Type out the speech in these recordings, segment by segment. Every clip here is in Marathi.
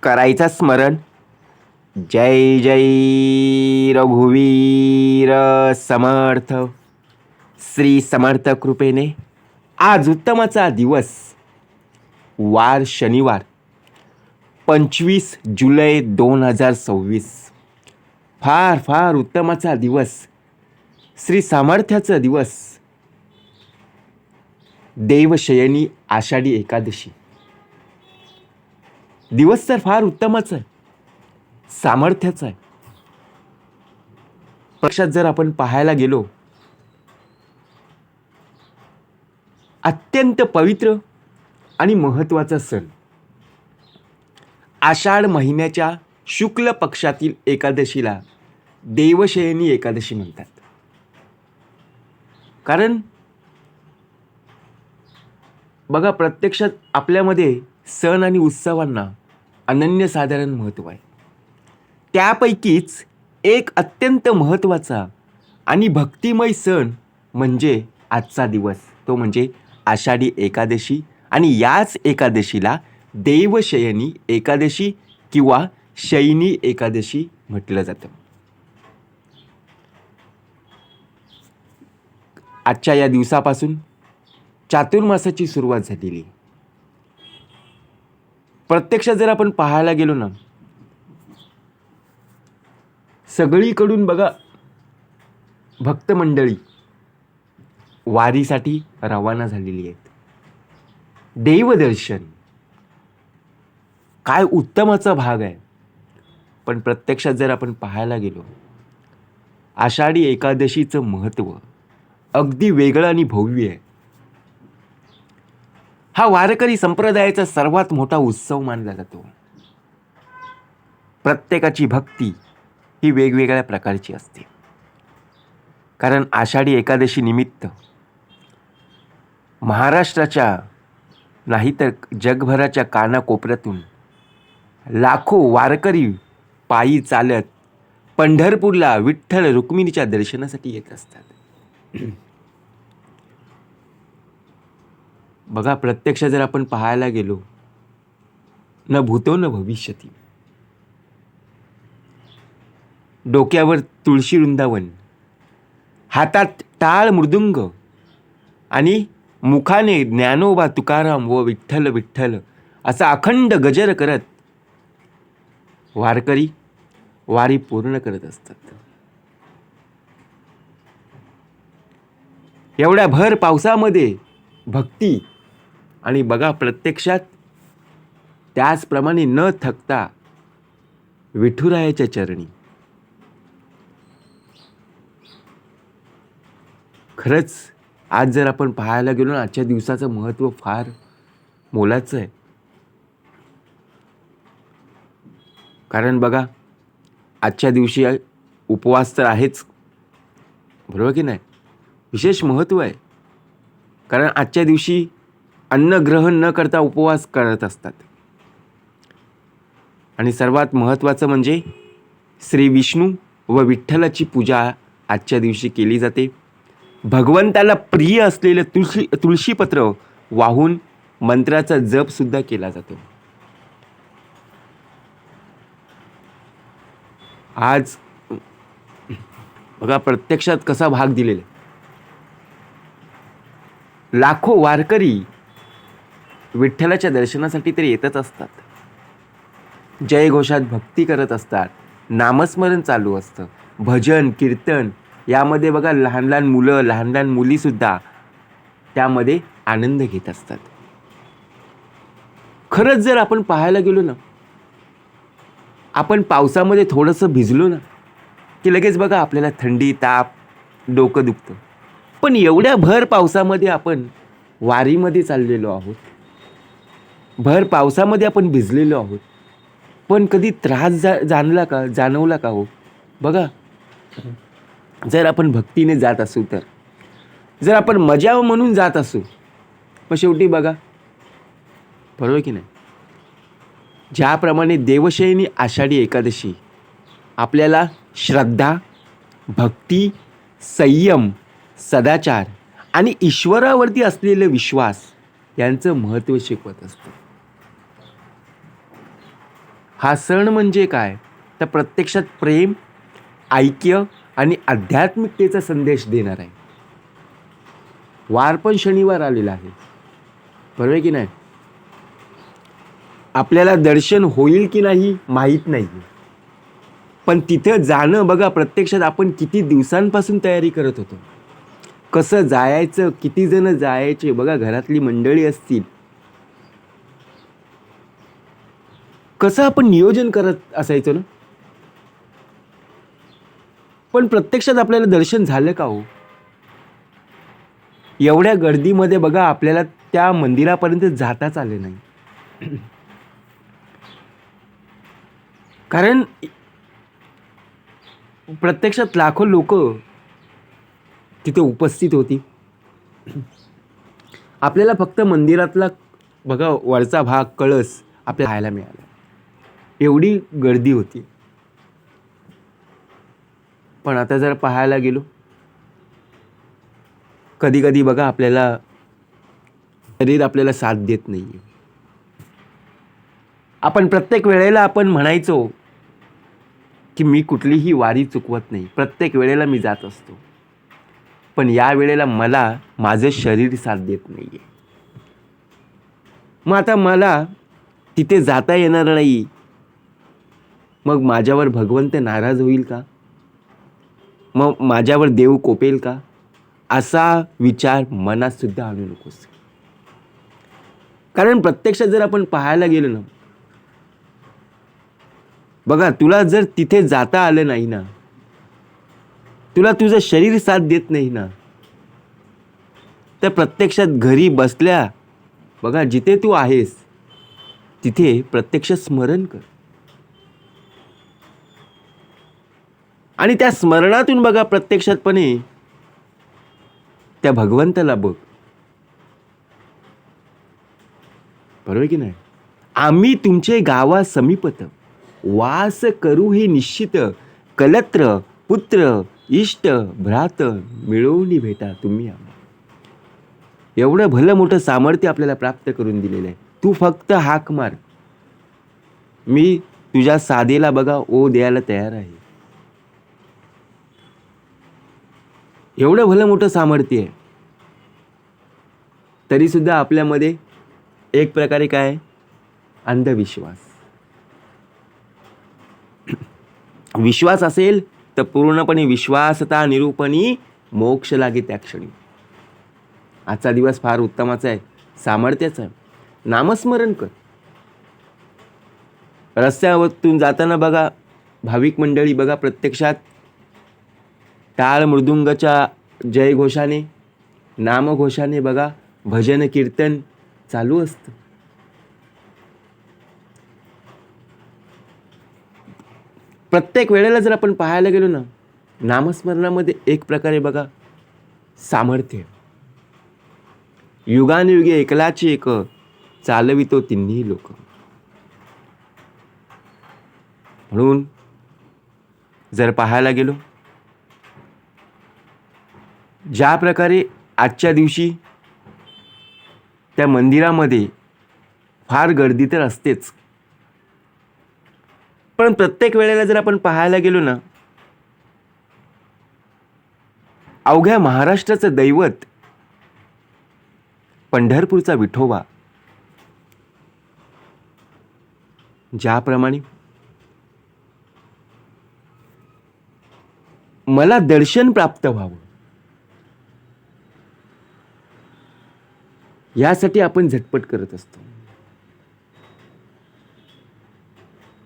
करायचा स्मरण. जय जय रघुवीर समर्थ. श्री समर्थ कृपेने आज उत्तमाचा दिवस, वार शनिवार, 25 जुलै 2026. फार फार उत्तमाचा दिवस, श्री सामर्थ्याचा दिवस, देवशयनी आषाढी एकादशी. दिवस तर फार उत्तमच आहे, सामर्थ्याचा आहे. पक्षात जर आपण पाहायला गेलो, अत्यंत पवित्र आणि महत्त्वाचा सण, आषाढ महिन्याच्या शुक्ल पक्षातील एकादशीला देवशयनी एकादशी म्हणतात. कारण बघा, प्रत्यक्षात आपल्यामध्ये सण आणि उत्सवांना अनन्यसाधारण महत्त्व आहे. त्यापैकीच एक अत्यंत महत्त्वाचा आणि भक्तिमय सण म्हणजे आजचा दिवस, तो म्हणजे आषाढी एकादशी. आणि याच एकादशीला देवशयनी एकादशी किंवा शयनी एकादशी म्हटलं जातं. आजच्या या दिवसापासून चातुर्मासाची सुरुवात झालेली. प्रत्यक्षात जर आपण पाहायला गेलो ना, सगळीकडून बघा भक्त मंडळी वारीसाठी रवाना झालेली आहेत. देवदर्शन काय उत्तमाचा भाग आहे. पण प्रत्यक्षात जर आपण पाहायला गेलो, आषाढी एकादशीचं महत्त्व अगदी वेगळं आणि भव्य आहे. हा वारकरी संप्रदायाचा सर्वात मोठा उत्सव मानला जातो. प्रत्येकाची भक्ती ही वेगवेगळ्या प्रकारची असते. कारण आषाढी एकादशी निमित्त महाराष्ट्राच्या नाही तर जगभराच्या कानाकोपऱ्यातून लाखो वारकरी पायी चालत पंढरपूरला विठ्ठल रुक्मिणीच्या दर्शनासाठी येत असतात. बघा, प्रत्यक्ष जर आपण पाहायला गेलो, न भूतो न भविष्यती. डोक्यावर तुळशी वृंदावन, हातात टाळ मृदुंग आणि मुखाने ज्ञानोबा तुकाराम व विठ्ठल विठ्ठल असा अखंड गजर करत वारकरी वारी पूर्ण करत असतात. एवढ्या भर पावसामध्ये भक्ती आणि बघा, प्रत्यक्षात त्याचप्रमाणे न थकता विठुरायाच्या चरणी. खरंच आज जर आपण पाहायला गेलो ना, आजच्या दिवसाचं महत्त्व फार मोलाचं आहे. कारण बघा, आजच्या दिवशी उपवास तर आहेच, बरोबर की नाही. विशेष महत्त्व आहे. कारण आजच्या दिवशी अन्न ग्रहण न करता उपवास करत असतात. आणि सर्वात महत्त्वाचं म्हणजे श्री विष्णू व विठ्ठलाची पूजा आजच्या दिवशी केली जाते. भगवंताला प्रिय असलेलं तुळशीपत्र वाहून मंत्राचा जप सुद्धा केला जातो. आज बघा, प्रत्यक्षात कसा भाग दिलेला. लाखो वारकरी विठ्ठलाच्या दर्शनासाठी तरी येतच असतात. जयघोषात भक्ती करत असतात, नामस्मरण चालू असतं, भजन कीर्तन. यामध्ये बघा, लहान लहान मुलं, लहान लहान मुलीसुद्धा त्यामध्ये आनंद घेत असतात. खरंच जर आपण पाहायला गेलो ना, आपण पावसामध्ये थोडंसं भिजलो ना की लगेच बघा आपल्याला थंडी, ताप, डोकं दुखतं. पण एवढ्या भर पावसामध्ये आपण वारीमध्ये चाललेलो आहोत, भर पावसामध्ये आपण भिजलेलो आहोत, पण कधी त्रास जाणवला का हो? बघा, जर आपण भक्तीने जात असू, तर जर आपण मजा म्हणून जात असू, पण शेवटी बघा, बरोबर की नाही. ज्याप्रमाणे देवशयनी आषाढी एकादशी आपल्याला श्रद्धा, भक्ती, संयम, सदाचार आणि ईश्वरावरती असलेले विश्वास यांचं महत्त्व शिकवत असतं. हा सण म्हणजे काय, तर प्रत्यक्षात प्रेम, ऐक्य आणि आध्यात्मिकतेचा संदेश देणार आहे. वार पण शनिवार आलेला आहे, बरोबर आहे की नाही? आपल्याला दर्शन होईल की नाही माहीत नाही, पण तिथे जाणं बघा, प्रत्यक्षात आपण किती दिवसांपासून तयारी करत होतो. कसं जायचं, किती जण जायचे बघा, घरातली मंडळी असतील, कसं आपण नियोजन करत असायचो ना. पण प्रत्यक्षात आपल्याला दर्शन झालं का हो? एवढ्या गर्दीमध्ये बघा, आपल्याला त्या मंदिरापर्यंत जाताच आले नाही. कारण प्रत्यक्षात लाखो लोक तिथे उपस्थित होती. आपल्याला फक्त मंदिरातला बघा वरचा भाग, कळस आपल्याला पाहायला मिळाला, एवढी गर्दी होती. पण आता जर पाहायला गेलो, कधी कधी बघा आपल्याला शरीर आपल्याला साथ देत नाहीये. आपण प्रत्येक वेळेला आपण म्हणायचो की मी कुठलीही वारी चुकवत नाही, प्रत्येक वेळेला मी जात असतो, पण या वेळेला मला माझं शरीर साथ देत नाहीये. मग आता मला तिथे जाता येणार नाही, मग माझ्यावर भगवंत नाराज होईल का, मग माझ्यावर देव कोपेल का, असा विचार मनात सुद्धा आणू नकोस. कारण प्रत्यक्षात जर आपण पाहायला गेलो ना, बघा, तुला जर तिथे जाता आलं नाही ना, तुला तुझं शरीर साथ देत नाही ना, तर प्रत्यक्षात घरी बसल्या बघा, जिथे तू आहेस तिथे प्रत्यक्ष स्मरण कर, आणि त्या स्मरणातून बघा प्रत्यक्षातपणे त्या भगवंताला बघ, बरोबर की नाही? आम्ही तुमचे गावा समीपत वास करू हे निश्चित, कलत्र पुत्र इष्ट भ्रात मिळवून भेटा तुम्ही आम्हा. एवढं भलं मोठं सामर्थ्य आपल्याला प्राप्त करून दिलेलं आहे. तू फक्त हाक मार, मी तुझ्या साधेला बघा ओ द्यायला तयार आहे. एवढं भलं मोठं सामर्थ्य आहे. तरी सुद्धा आपल्यामध्ये एक प्रकारे काय, अंधविश्वास. विश्वास असेल तर पूर्णपणे विश्वासता निरूपणी मोक्ष लागे त्या क्षणी. आजचा दिवस फार उत्तमाचा आहे, सामर्थ्याचा आहे. नामस्मरण कर. रस्त्यावरून जाताना बघा भाविक मंडळी बघा प्रत्यक्षात टाळ मृदुंगाच्या जयघोषाने, नामघोषाने बघा भजन कीर्तन चालू असतं. प्रत्येक वेळेला जर आपण पाहायला गेलो ना, नामस्मरणामध्ये एक प्रकारे बघा सामर्थ्य. युगानुयुगे एकलाची एक चालवितो तिन्ही लोक. म्हणून जर पाहायला गेलो, ज्या प्रकारे आजच्या दिवशी त्या मंदिरामध्ये फार गर्दी तर असतेच, पण प्रत्येक वेळेला जर आपण पाहायला गेलो ना, अवघ्या महाराष्ट्राचं दैवत पंढरपूरचा विठोबा ज्याप्रमाणे मला दर्शन प्राप्त व्हावं यासाठी आपण झटपट करत असतो,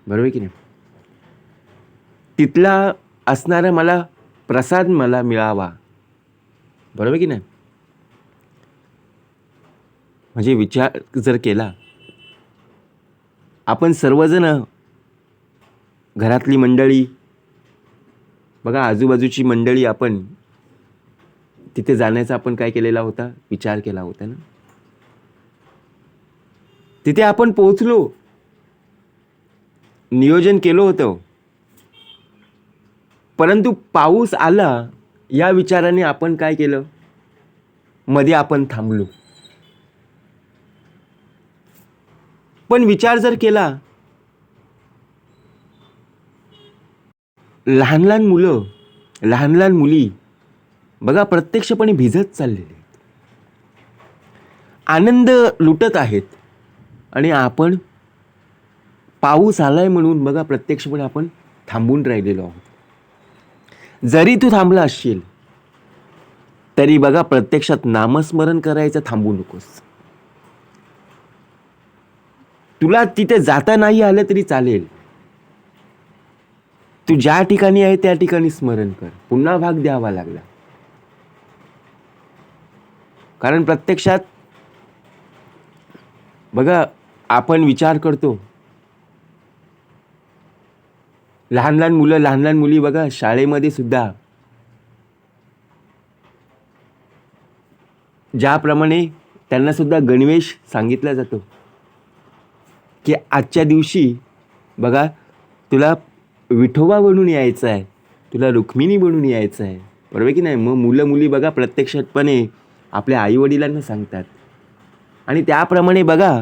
बरोबर की नाही? तिथला असणारा मला प्रसाद मला मिळावा, बरोबर की नाही? म्हणजे विचार जर केला, आपण सर्वजण घरातली मंडळी बघा, आजूबाजूची मंडळी, आपण तिथे जाण्याचा आपण काय केलेला होता, विचार केला होता ना. तिथे आपण पोहोचलो, नियोजन केलं होतं, परंतु पाऊस आला या विचाराने आपण काय केलं, मध्ये आपण थांबलो. पण विचार जर केला लहान लहान मुलं, लहान लहान मुली बघा प्रत्यक्षपणे भिजत चाललेले आहेत, आनंद लुटत आहेत. आणि आपण पाऊस आलाय म्हणून बघा प्रत्यक्षपणे आपण थांबून राहिलेलो आहोत. जरी तू थांबला असशील तरी बघा प्रत्यक्षात नामस्मरण करायचं थांबू नकोस. तुला तिथे जाता नाही आलं तरी चालेल, तू ज्या ठिकाणी आहे त्या ठिकाणी स्मरण कर. पुन्हा भाग द्यावा लागला, कारण प्रत्यक्षात बघा आपण विचार करतो, लहान लहान मुलं, लहान लहान मुली बघा शाळेमध्ये सुद्धा ज्याप्रमाणे त्यांना सुद्धा गणवेश सांगितला जातो की आजच्या दिवशी बघा तुला विठोबा बनून यायचं आहे, तुला रुक्मिणी बनून यायचं आहे, बरोबर की नाही. मग मुलं मुली बघा प्रत्यक्षपणे आपल्या आईवडिलांना सांगतात. आणि त्याप्रमाणे बघा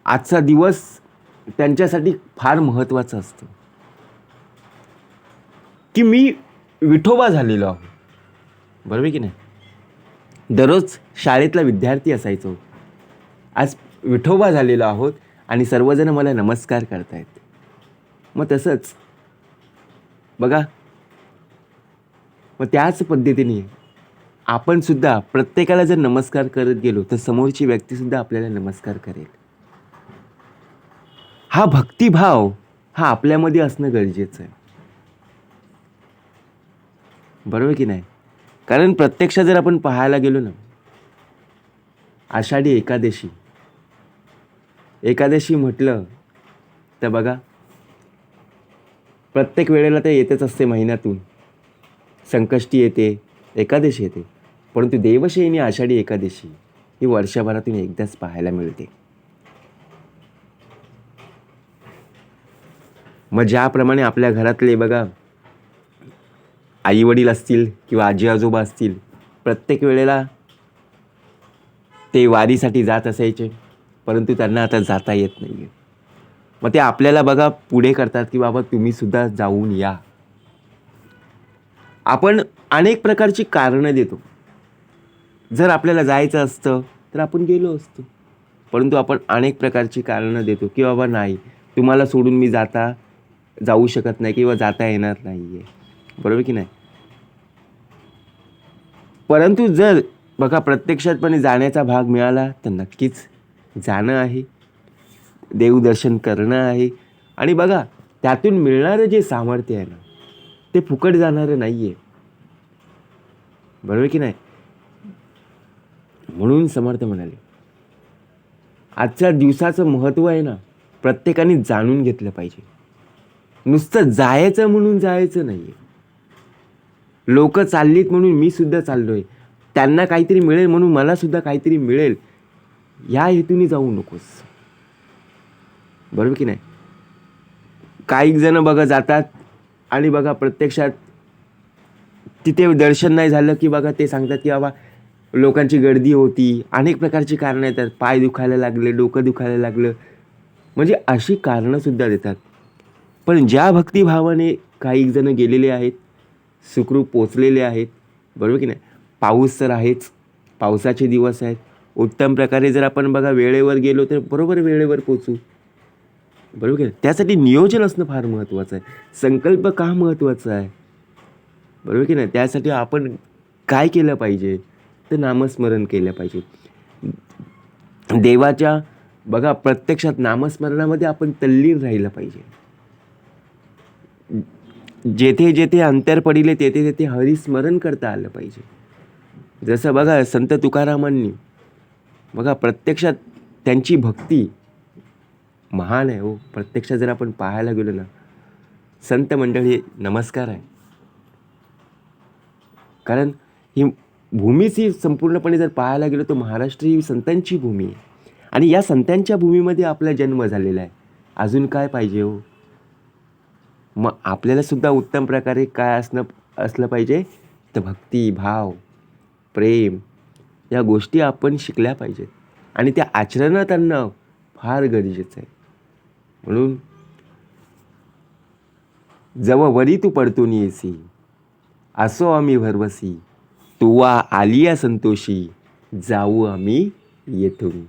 आजचा दिवस त्यांच्यासाठी फार महत्त्वाचा असतो की मी विठोबा झालेलो आहो, बरोबर की नाही. दररोज शाळेतला विद्यार्थी असायचो, आज विठोबा झालेलो आहोत आणि सर्वजण मला नमस्कार करतायत. मग तसंच बघा, मग त्याच पद्धतीने आपण सुद्धा प्रत्येकाला जर नमस्कार करत गेलो तर समोरची व्यक्ती सुद्धा आपल्याला नमस्कार करेल. हा भक्तिभाव हा आपल्यामध्ये असणं गरजेचं आहे, बरोबर की नाही. कारण प्रत्यक्षात जर आपण पाहायला गेलो ना, आषाढी एकादशी, एकादशी म्हटलं तर बघा प्रत्येक वेळेला ते येतच असते महिन्यातून. संकष्टी येते, एकादशी येते, परंतु देवशयनी आषाढी एकादशी ही वर्षभरातून एकदाच पाहायला मिळते. मग ज्याप्रमाणे आपल्या घरातले बघा आई वडील असतील किंवा आजी आजोबा असतील, प्रत्येक वेळेला ते वारीसाठी जात असायचे, परंतु त्यांना आता जाता येत नाही आहे. मग ते आपल्याला बघा पुढे करतात की बाबा तुम्ही सुद्धा जाऊन या. आपण अनेक प्रकारची कारणं देतो. जर आपल्याला जायचं असतं तर आपण गेलो असतो, परंतु आपण अनेक प्रकारची कारणं देतो की बाबा नाही, तुम्हाला सोडून मी जाऊ शकत नाही किंवा जाता येणार नाही आहे, बरोबर की नाही. परंतु जर बघा प्रत्यक्षातपणे जाण्याचा भाग मिळाला तर नक्कीच जाणं आहे, देवदर्शन करणं आहे. आणि बघा त्यातून मिळणारं जे सामर्थ्य आहे ना, ते फुकट जाणारं नाही आहे, बरोबर की नाही. म्हणून समर्थ म्हणाले आजच्या दिवसाचं महत्त्व आहे ना प्रत्येकाने जाणून घेतलं पाहिजे. नुसतं जायचं म्हणून जायचं नाही आहे. लोक चाललीत म्हणून मी सुद्धा चाललोय, त्यांना काहीतरी मिळेल म्हणून मला सुद्धा काहीतरी मिळेल या हेतूने जाऊ नकोस, बरोबर की नाही. काही जण बघा जातात आणि बघा प्रत्यक्षात तिथे दर्शन नाही झालं की बघा ते सांगतात की बाबा लोकांची गर्दी होती, अनेक प्रकारची कारणं येतात, पाय दुखायला लागले, डोकं दुखायला लागलं, म्हणजे अशी कारणंसुद्धा देतात. पण ज्या भक्तिभावाने काही जण गेलेले आहेत, सुखरूप पोचलेले आहेत, बरोबर की नाही. पाऊस तर आहेच, पावसाचे दिवस आहेत, उत्तम प्रकारे जर आपण बघा वेळेवर गेलो तर बरोबर वेळेवर पोचू, बरोबर की नाही. त्यासाठी नियोजन असणं फार महत्त्वाचं आहे, संकल्प का महत्त्वाचा आहे, बरोबर की नाही. त्यासाठी आपण काय केलं पाहिजे तर नामस्मरण केलं पाहिजे. देवाच्या बघा प्रत्यक्षात नामस्मरणामध्ये आपण तल्लीन राहिलं पाहिजे. जेथे जेथे अंतर पडिले तेथे तेथे हरिस्मरण करता आलं पाहिजे. जसं बघा संत तुकारामांनी बघा प्रत्यक्षात त्यांची भक्ती महान आहे हो. प्रत्यक्षात जर आपण पाहायला गेलो ना, संत मंडळी नमस्कार आहे, कारण ही भूमीच ही संपूर्णपणे जर पाहायला गेलो तर महाराष्ट्र ही संतांची भूमी आहे आणि या संतांच्या भूमीमध्ये आपला जन्म झालेला आहे. अजून काय पाहिजे हो. मग आपल्याला सुद्धा उत्तम प्रकारे काय असलं पाहिजे तर भक्ती, भाव, प्रेम या गोष्टी आपण शिकल्या पाहिजेत आणि त्या आचरणात आणणं फार गरजेचं आहे. म्हणून जव वरी तू पडतून येसी, असो आम्ही भरवसी, तुवा आलिया संतोषी, जाऊ आम्ही येथून.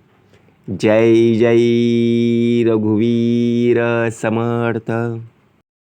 जय जय रघुवीर समर्थ.